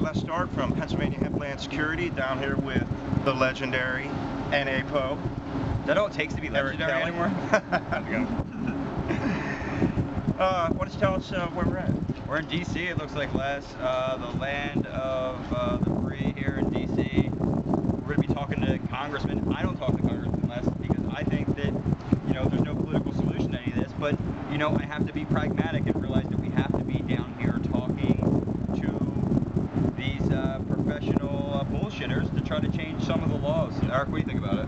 Les Start from Pennsylvania Hempland Security, down here with the legendary N.A. Poe. Is that all it takes to be legendary anymore? Why don't you tell us where we're at? We're in D.C. It looks like, Les. The land of the free here in D.C. We're going to be talking to congressmen. I don't talk to congressmen, Les, because I think that, you know, there's no political solution to any of this. But, you know, I have to be pragmatic and realize that we have to be down here talking to these professional bullshitters to try to change some of the laws. Eric, what do you think about it?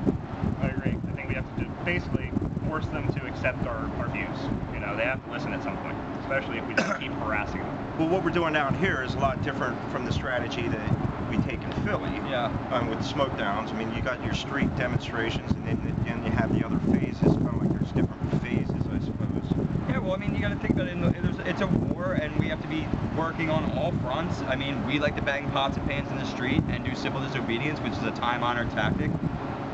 I agree. I think we have to basically force them to accept our views. You know, they have to listen at some point, especially if we just keep harassing them. Well, what we're doing down here is a lot different from the strategy that we take in Philly. Yeah. With Smoke Downs. I mean, you got your street demonstrations, and then you have the other phases. Kind of like there's different phases, I suppose. Yeah, well, I mean, you got to think about it. It's a war, and we have to be working on all fronts. I mean, we like to bang pots and pans in the street and do civil disobedience, which is a time-honored tactic.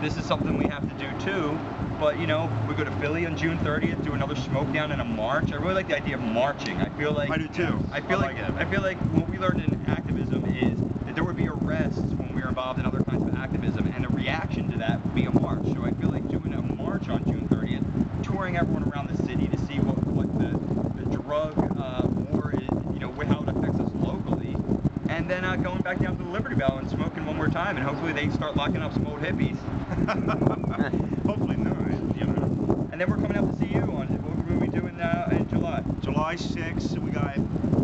This is something we have to do too, but you know, we go to Philly on June 30th, do another smoke down and a march. I really like the idea of marching. I feel like I do too. I feel like what we learned in activism is that there would be arrests when we were involved in other kinds of activism, and the reaction to that would be a march. So I feel like doing a march on June 30th, touring everyone around the city to see what the drug war is, you know, how it affects us locally. And then going back down to the Liberty Bell and smoking one more time, and hopefully they start locking up some old hippies. Hopefully not, you know. And then we're coming out to see you on what we're doing in July. July 6th, we got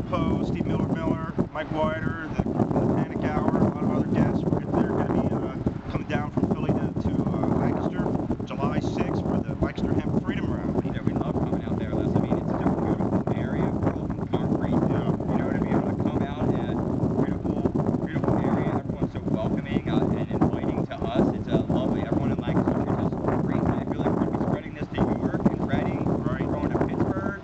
Poe, Steve Miller, Mike Wider, the Panic Hour, a lot of other guests. They're going to be coming down from Philly to Lancaster. July 6th for the Lancaster Hemp Freedom Rally. Yeah, we love coming out there, Les. I mean, it's a beautiful area, built in concrete. Yeah. You know what I mean? Able to come out and beautiful area. Everyone's so welcoming and inviting to us. It's a lovely. Everyone in Lancaster treats us great. I feel like we're going to be spreading this to York and Reading. Right. We're going to Pittsburgh.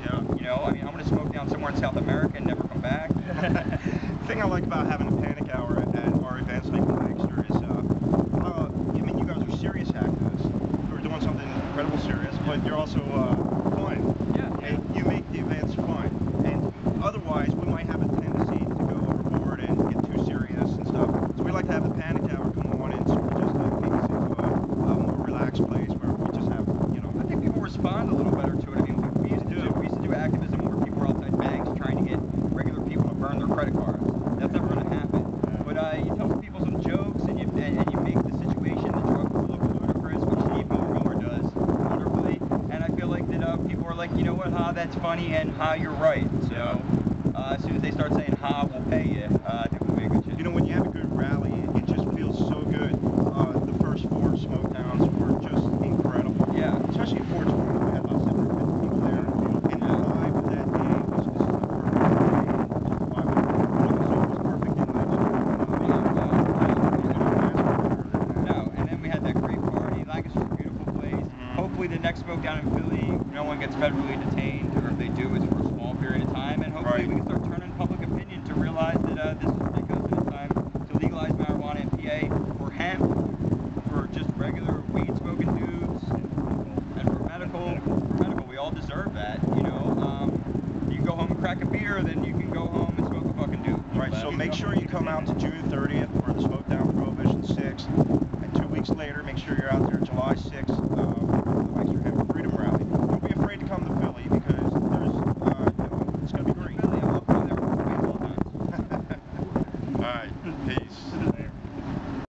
Yeah. You know, I mean, I'm going to smoke down somewhere in South America and never come back. The thing I like about having a Panic Hour at our events like Lancaster is, I mean, you guys are serious activists. You're doing something incredible serious, but you're also fun. Yeah. And you make the events fun. And otherwise, we might have a tendency to go overboard and get too serious and stuff. So we like to have the Panic Hour come on and sort of just take us into a more relaxed place where we just have, you know. I think people respond a little better to it. I mean, we used to do activism where people were outside banks trying to get regular people to burn their credit cards. That's never going to happen. But you tell people some jokes and you make the situation, the drug war look ludicrous, which Steve Miller does wonderfully. And I feel like that people are like, you know what, that's funny, and you're right. So as soon as they start saying we'll pay you, I think we'll be a good shit. You know, when you have a good rally, it just feels so good. The first 4 Smoke Downs were just incredible. Yeah. Especially 420, we had about 750 people there. And the vibe of that day was just the perfect day. The vibe was perfect in No, and then we had that great party. Lancaster's a beautiful place. Hopefully the next smoke down in Philly, no one gets federally detained, or if they do, it's for a small period of time. And hopefully we can start turning public opinion to realize that this is ridiculous, and it's time to legalize marijuana in PA for hemp, for just regular weed smoking dudes, and for medical. We all deserve that, you know. You can go home and crack a beer, then you can go home and smoke a fucking dude. Right, so make sure you come out to June 30th for the Smoke Down Prohibition VI. And 2 weeks later, make sure you're out there July 6th for the Lancaster Hemp Freedom Rally. Don't be afraid to come to Philly because there's, it's going to be great. Philly, I love going there for baseball games. All right, peace.